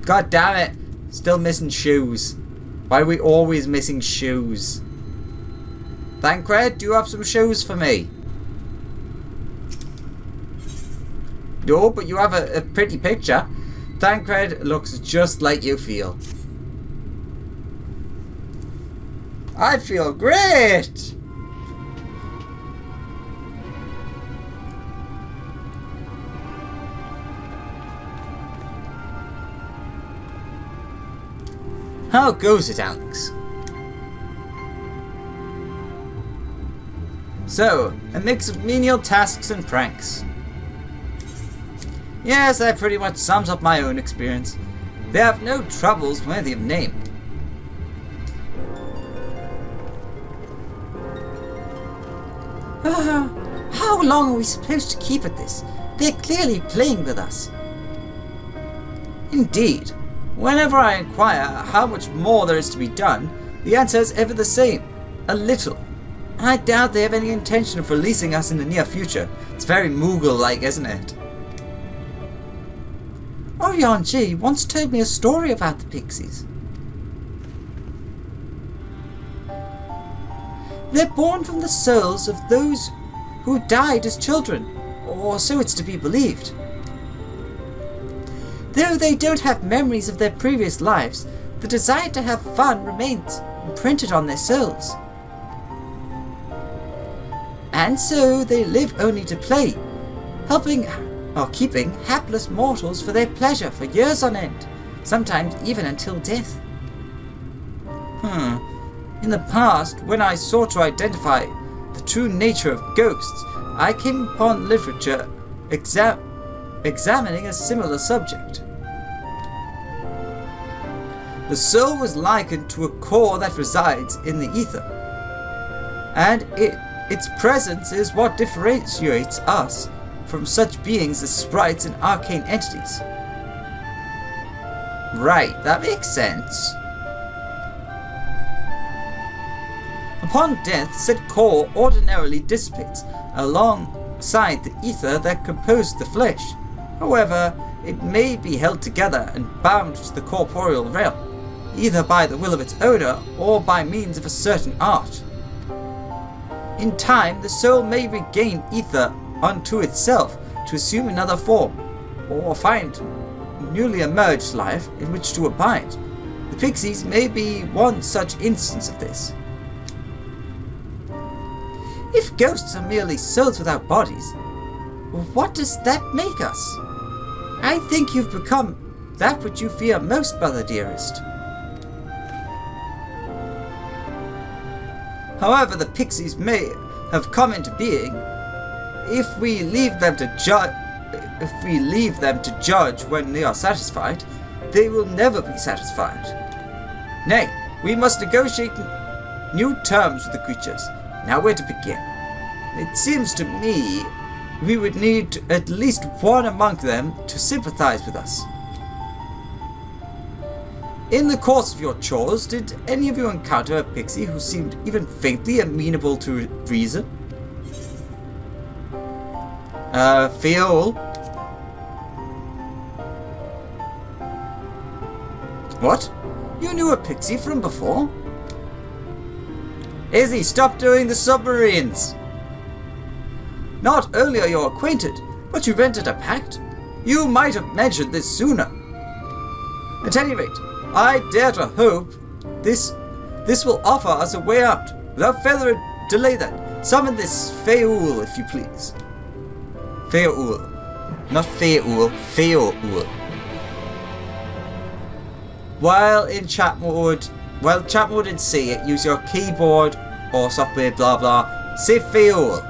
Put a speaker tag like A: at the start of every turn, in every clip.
A: God damn it. Still missing shoes. Why are we always missing shoes? Thancred, do you have some shoes for me? No, but you have a pretty picture. Thancred looks just like you feel. I feel great! How goes it, Alex? So, a mix of menial tasks and pranks. Yes, that pretty much sums up my own experience. They have no troubles worthy of name. How long are we supposed to keep at this? They're clearly playing with us. Indeed. Whenever I inquire how much more there is to be done, the answer is ever the same. A little. I doubt they have any intention of releasing us in the near future. It's very Moogle-like, isn't it? Orion G once told me a story about the pixies. They're born from the souls of those who died as children, or so it's to be believed. Though they don't have memories of their previous lives, the desire to have fun remains imprinted on their souls. And so they live only to play, helping or keeping hapless mortals for their pleasure for years on end, sometimes even until death. In the past, when I sought to identify the true nature of ghosts, I came upon literature examining a similar subject. The soul was likened to a core that resides in the ether, and its presence is what differentiates us from such beings as sprites and arcane entities. Right, that makes sense. Upon death, said core ordinarily dissipates alongside the ether that composed the flesh. However, it may be held together and bound to the corporeal realm, either by the will of its owner or by means of a certain art. In time, the soul may regain ether unto itself to assume another form, or find newly emerged life in which to abide. The pixies may be one such instance of this. If ghosts are merely souls without bodies, what does that make us? I think you've become that which you fear most, brother dearest. However the pixies may have come into being, if we leave them to judge when they are satisfied, they will never be satisfied. Nay, we must negotiate new terms with the creatures. Now where to begin? It seems to me we would need at least one among them to sympathize with us. In the course of your chores, did any of you encounter a pixie who seemed even faintly amenable to reason? Fiol? What? You knew a pixie from before? Izzy, stop doing the submarines! Not only are you acquainted, but you've entered a pact. You might have mentioned this sooner. At any rate, I dare to hope this will offer us a way out. Without further delay then, summon this Feoul, if you please. Feoul. Not Feoul, Feoul. While chat mode in C, use your keyboard or software blah blah. Say Feoul.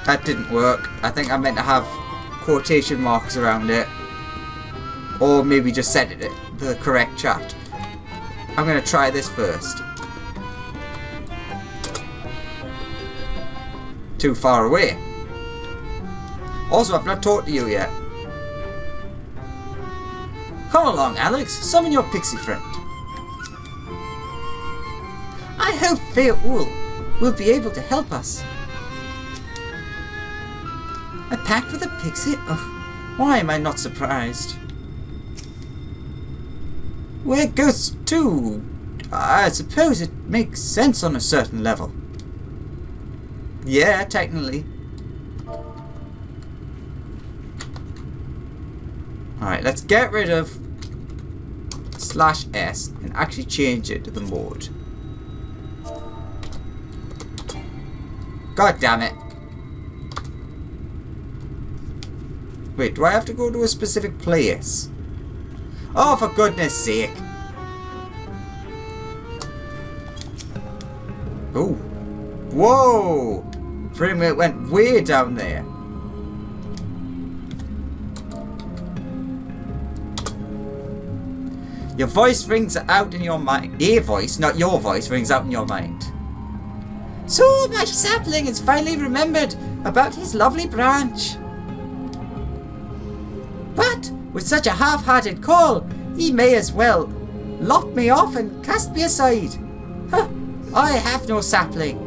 A: That didn't work. I think I meant to have quotation marks around it. Or maybe just set it the correct chat. I'm going to try this first. too far away. Also, I've not talked to you yet. Come along, Alex. Summon your pixie friend. I hope Feoul will be able to help us. A pact with a pixie? Oh, why am I not surprised? Where ghosts to? I suppose it makes sense on a certain level. Yeah, technically. Alright, let's get rid of /S and actually change it to the mode. God damn it. Wait, do I have to go to a specific place? Oh, for goodness sake. Oh. Whoa! Frame rate went way down there. Your voice rings out in your mind. A voice, not your voice, rings out in your mind. So my sapling has finally remembered about his lovely branch. But with such a half-hearted call, he may as well lock me off and cast me aside. Huh, I have no sapling.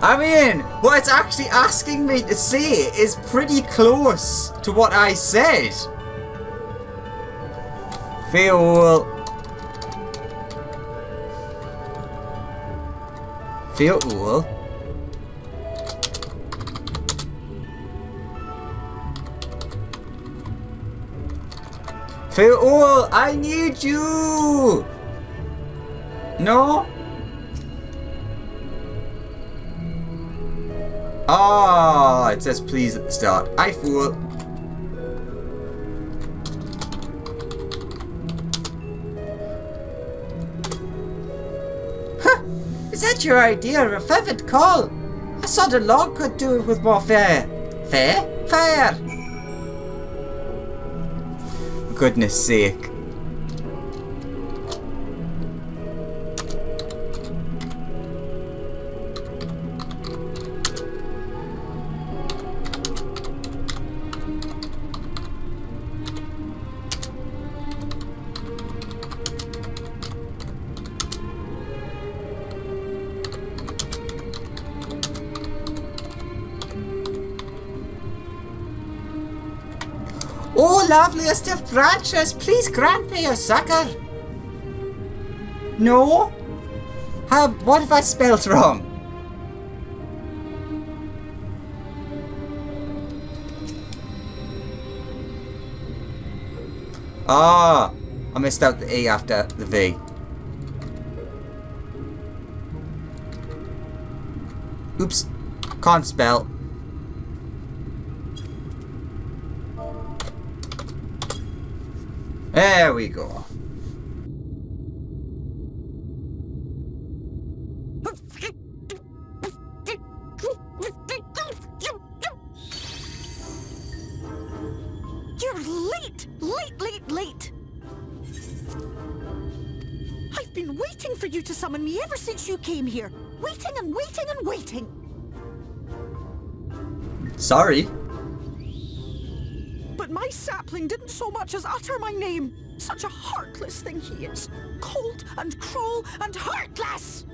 A: I mean, what it's actually asking me to say is pretty close to what I said. Feoul. Feoul. Feoul, I need you. No? Ah, it says please at the start. I fool. Huh! Is that your idea of a fervent call? I saw the log could do it with more fire. Fire! For goodness sake. Oh, loveliest of branches, please grant me your succor. No? What have I spelled wrong? Ah, I missed out the E after the V. Oops, can't spell. There we go.
B: You're late! Late! I've been waiting for you to summon me ever since you came here. Waiting and waiting and waiting.
A: Sorry.
B: But my sapling didn't so much as utter my name. Such a heartless thing he is. Cold and cruel and heartless!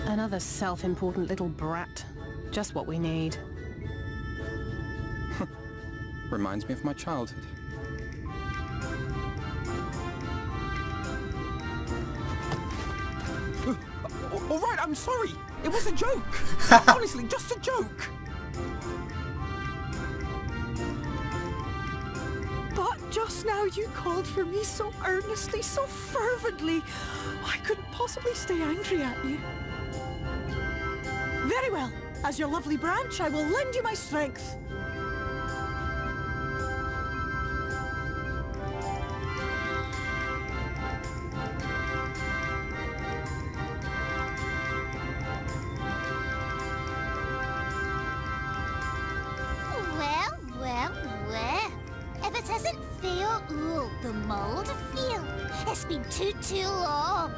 C: Another self-important little brat. Just what we need.
D: Reminds me of my childhood. All right, I'm sorry. It was a joke. Honestly, just a joke.
B: But just now you called for me so earnestly, so fervently. I couldn't possibly stay angry at you. Very well. As your lovely branch, I will lend you my strength.
E: been too long.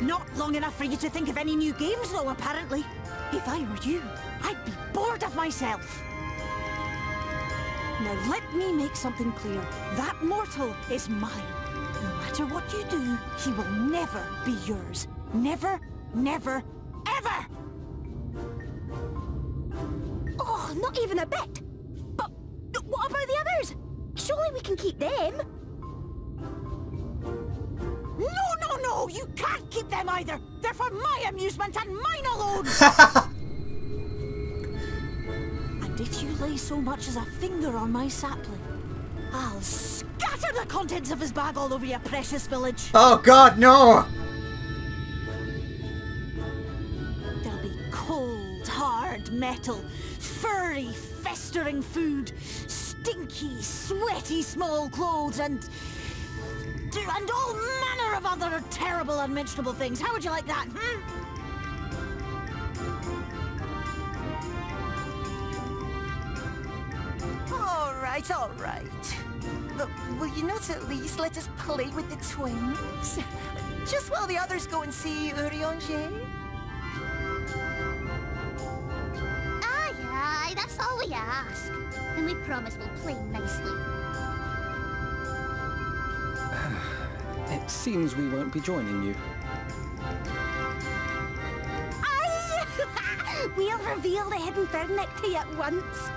B: Not long enough for you to think of any new games, though, apparently. If I were you, I'd be bored of myself. Now let me make something clear. That mortal is mine. No matter what you do, he will never be yours. Never, never, ever!
E: Oh, not even a bit. But what about the others? Surely we can keep them.
B: No, you can't keep them either. They're for my amusement and mine alone. And if you lay so much as a finger on my sapling, I'll scatter the contents of his bag all over your precious village.
A: Oh God, no!
B: There'll be cold, hard metal, furry, festering food, stinky, sweaty small clothes, and all manner of other terrible, unmentionable things. How would you like that,
F: All right. But will you not at least let us play with the twins? Just while the others go and see Urianger?
E: Aye, that's all we ask. And we promise we'll play nicely.
D: It seems we won't be joining you.
E: Aye! We'll reveal the hidden verdict to you at once.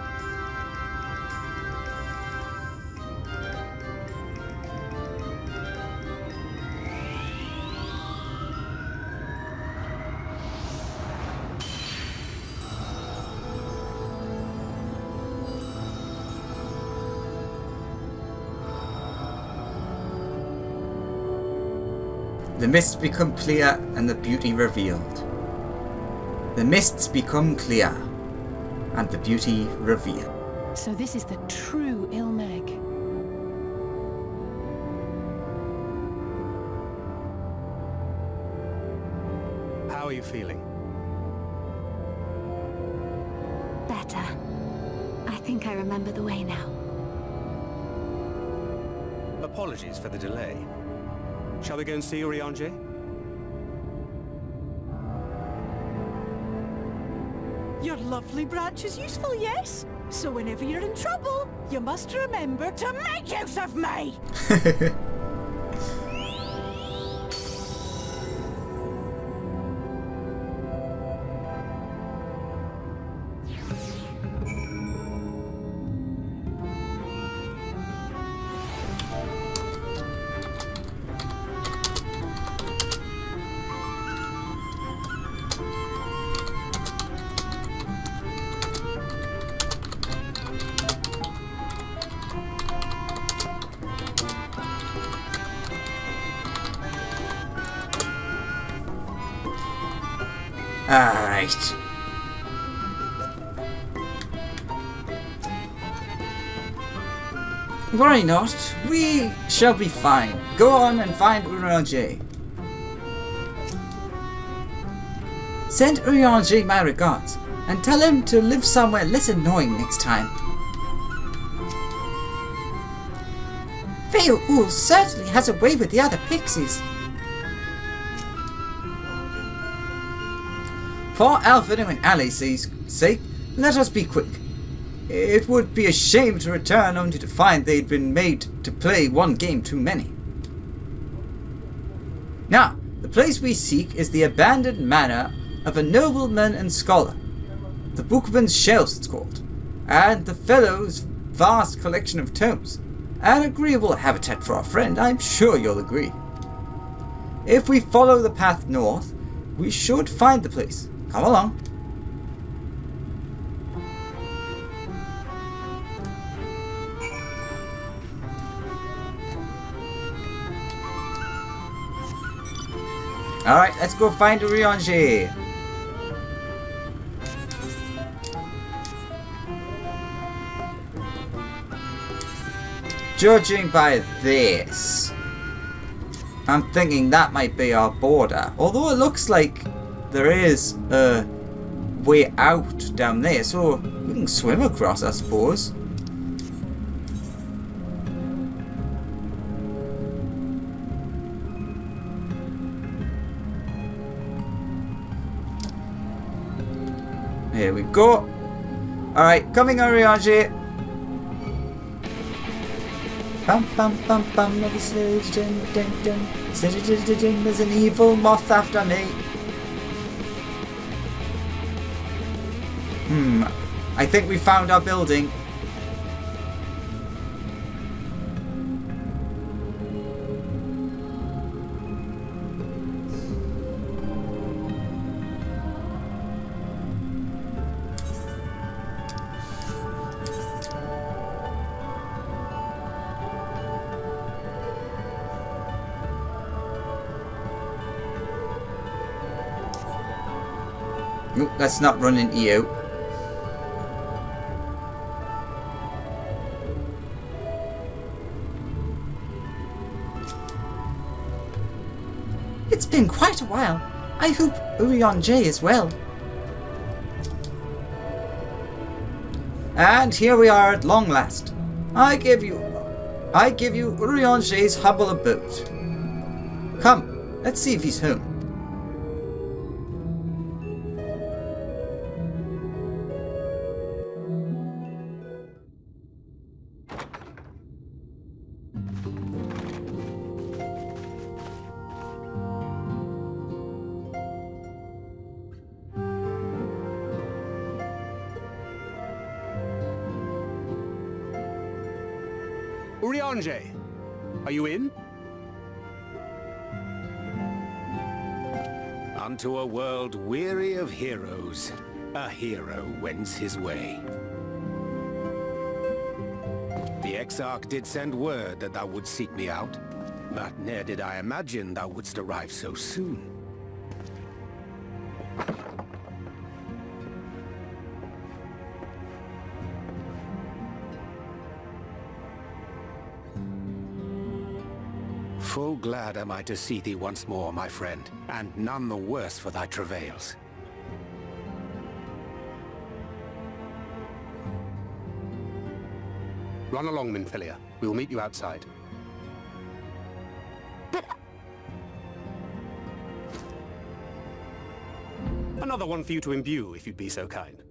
A: The mists become clear and the beauty revealed. The mists become clear and the beauty revealed.
C: So this is the true Ilmeg.
G: How are you feeling?
E: Better. I think I remember the way now.
G: Apologies for the delay. Shall we go and see Urianger?
B: Your lovely branch is useful, yes? So whenever you're in trouble, you must remember to make use of me!
A: Alright. Worry not, we shall be fine. Go on and find Urianger. Send Urianger my regards, and tell him to live somewhere less annoying next time. Feoul certainly has a way with the other pixies. For Alfredo and Alice's sake, let us be quick. It would be a shame to return only to find they'd been made to play one game too many. Now, the place we seek is the abandoned manor of a nobleman and scholar. The Bookman's Shelves it's called, and the fellow's vast collection of tomes. An agreeable habitat for our friend, I'm sure you'll agree. If we follow the path north, we should find the place. Come along. Alright, let's go find Urianger. Judging by this, I'm thinking that might be our border. Although it looks like there is a way out down there, so we can swim across, I suppose. Here we go. Alright, coming Oriange. Bum bum bum bum. There's an evil moth after me. I think we found our building. Ooh, let's not run into you. It's been quite a while. I hope Oriange is well. And here we are at long last. I give you Oriange's humble abode. Come, let's see if he's home.
G: Oriange, are you in?
H: Unto a world weary of heroes, a hero wends his way. The Exarch did send word that thou wouldst seek me out, but ne'er did I imagine thou wouldst arrive so soon. Full glad am I to see thee once more, my friend, and none the worse for thy travails.
G: Run along, Minfilia. We'll meet you outside.
E: But...
G: Another one for you to imbue, if you'd be so kind.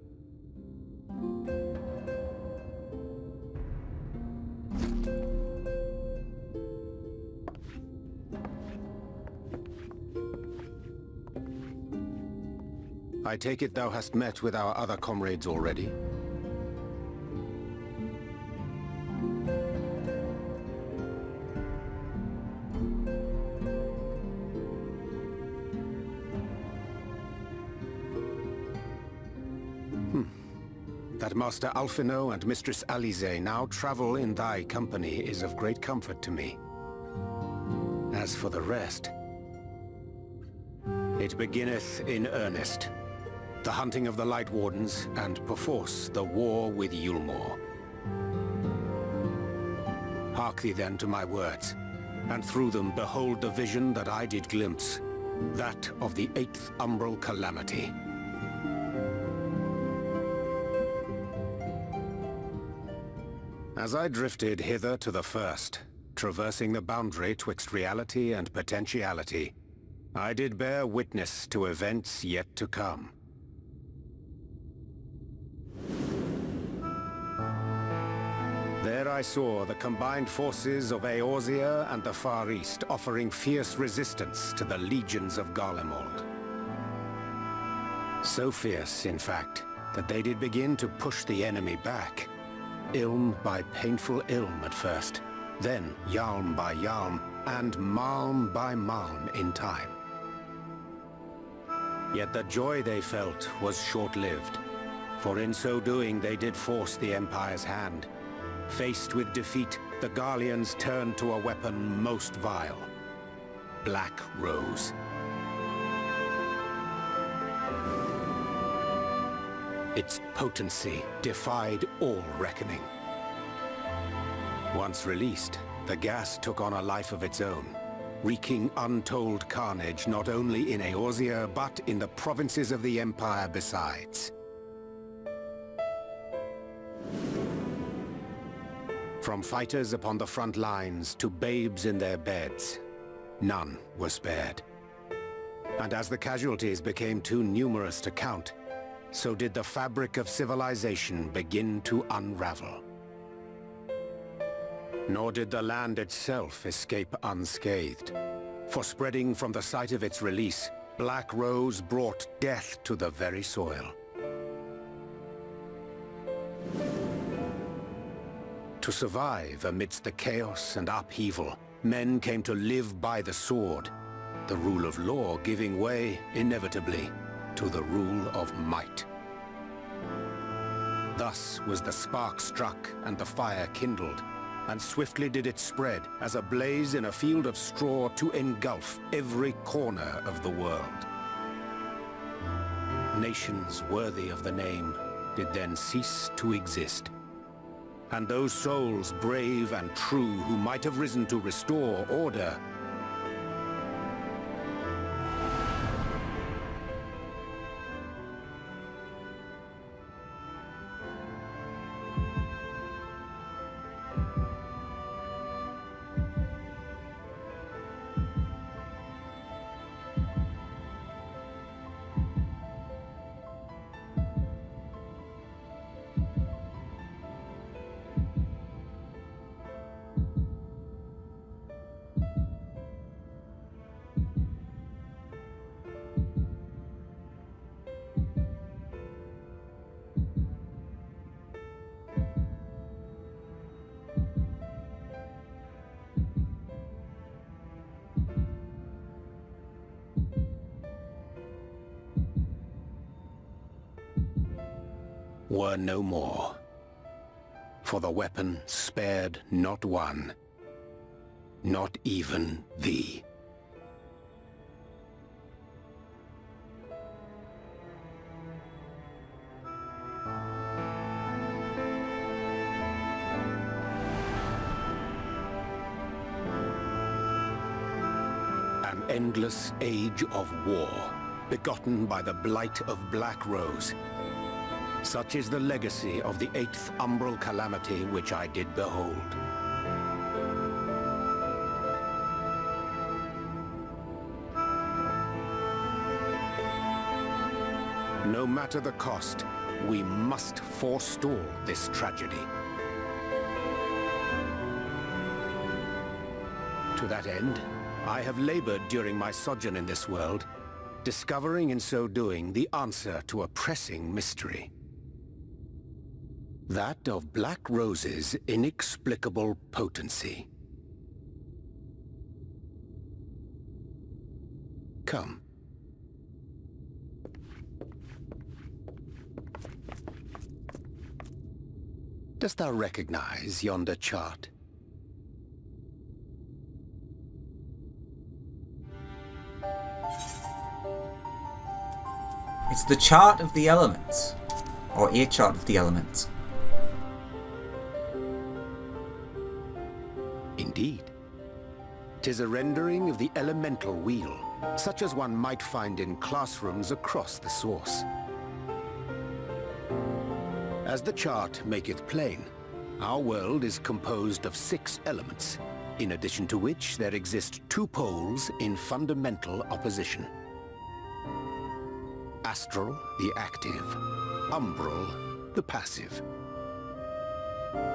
H: I take it thou hast met with our other comrades already? That Master Alphino and Mistress Alize now travel in thy company is of great comfort to me. As for the rest, it beginneth in earnest. The hunting of the Light Wardens, and perforce the war with Yulmore. Hark thee then to my words, and through them behold the vision that I did glimpse, that of the 8th Umbral Calamity. As I drifted hither to the first, traversing the boundary twixt reality and potentiality, I did bear witness to events yet to come. There I saw the combined forces of Eorzea and the Far East offering fierce resistance to the legions of Garlemald. So fierce, in fact, that they did begin to push the enemy back. Ilm by painful Ilm at first, then Yalm by Yalm, and Malm by Malm in time. Yet the joy they felt was short-lived, for in so doing they did force the Empire's hand. Faced with defeat, the Garleans turned to a weapon most vile. Black Rose. Its potency defied all reckoning. Once released, the gas took on a life of its own, wreaking untold carnage not only in Eorzea, but in the provinces of the Empire besides. From fighters upon the front lines to babes in their beds, none were spared. And as the casualties became too numerous to count, so did the fabric of civilization begin to unravel. Nor did the land itself escape unscathed. For spreading from the site of its release, Black Rose brought death to the very soil. To survive amidst the chaos and upheaval, men came to live by the sword, the rule of law giving way, inevitably, to the rule of might. Thus was the spark struck and the fire kindled, and swiftly did it spread as a blaze in a field of straw to engulf every corner of the world. Nations worthy of the name did then cease to exist. And those souls brave and true who might have risen to restore order were no more. For the weapon spared not one, not even thee. An endless age of war, begotten by the blight of Black Rose. Such is the legacy of the 8th umbral calamity which I did behold. No matter the cost, we must forestall this tragedy. To that end, I have labored during my sojourn in this world, discovering in so doing the answer to a pressing mystery. That of Black Rose's inexplicable potency. Come. Dost thou recognize yonder chart?
A: It's the chart of the elements, or a chart of the elements.
H: Indeed. 'Tis a rendering of the elemental wheel, such as one might find in classrooms across the source. As the chart maketh plain, our world is composed of 6 elements, in addition to which there exist 2 poles in fundamental opposition. Astral, the active, umbral, the passive.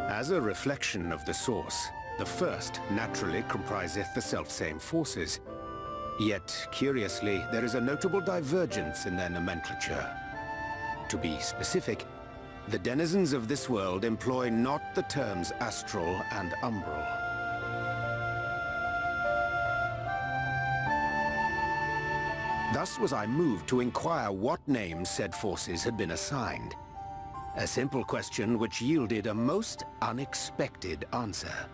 H: As a reflection of the source, the first naturally compriseth the selfsame forces. Yet, curiously, there is a notable divergence in their nomenclature. To be specific, the denizens of this world employ not the terms astral and umbral. Thus was I moved to inquire what names said forces had been assigned. A simple question which yielded a most unexpected answer.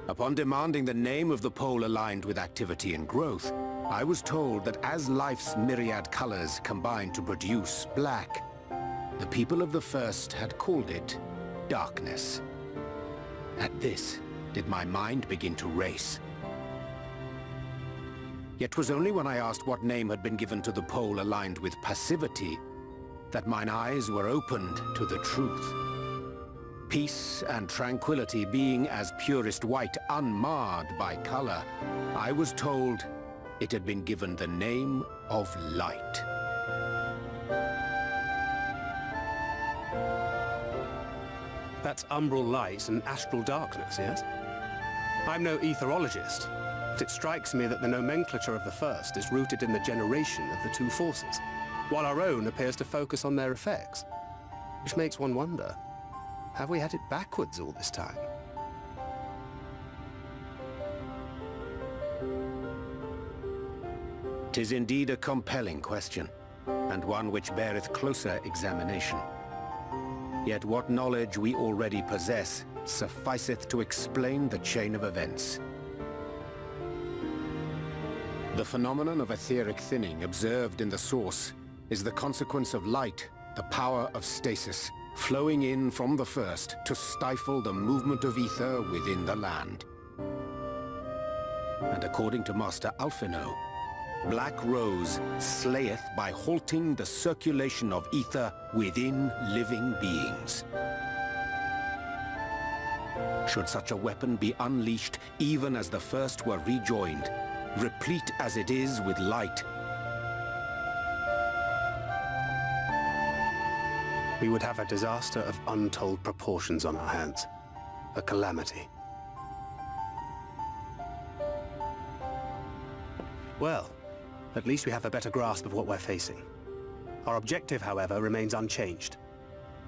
H: Upon demanding the name of the pole aligned with activity and growth, I was told that as life's myriad colors combine to produce black, the people of the first had called it darkness. At this, did my mind begin to race. Yet 'twas only when I asked what name had been given to the pole aligned with passivity that mine eyes were opened to the truth. Peace and tranquility being as purest white, unmarred by color, I was told it had been given the name of light.
G: That's umbral light and astral darkness, yes? I'm no etherologist, but it strikes me that the nomenclature of the first is rooted in the generation of the two forces, while our own appears to focus on their effects. Which makes one wonder, have we had it backwards all this time?
H: "'Tis indeed a compelling question, and one which beareth closer examination. Yet what knowledge we already possess sufficeth to explain the chain of events. The phenomenon of etheric thinning observed in the source is the consequence of light, the power of stasis, flowing in from the first to stifle the movement of ether within the land. And according to Master Alphino, Black Rose slayeth by halting the circulation of ether within living beings. Should such a weapon be unleashed even as the first were rejoined, replete as it is with light,
G: we would have a disaster of untold proportions on our hands. A calamity. Well, at least we have a better grasp of what we're facing. Our objective, however, remains unchanged.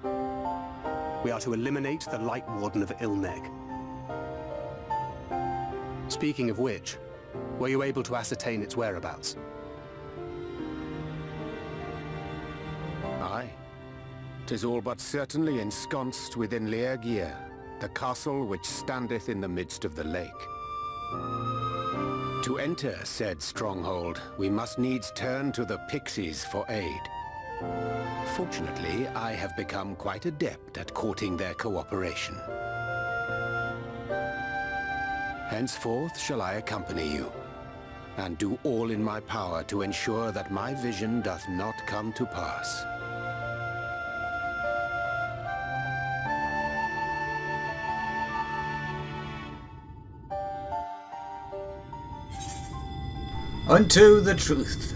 G: We are to eliminate the Light Warden of Ilneg. Speaking of which, were you able to ascertain its whereabouts?
H: Aye. 'Tis all but certainly ensconced within Leargear, the castle which standeth in the midst of the lake. To enter said stronghold, we must needs turn to the pixies for aid. Fortunately, I have become quite adept at courting their cooperation. Henceforth shall I accompany you, and do all in my power to ensure that my vision doth not come to pass.
A: Unto the truth.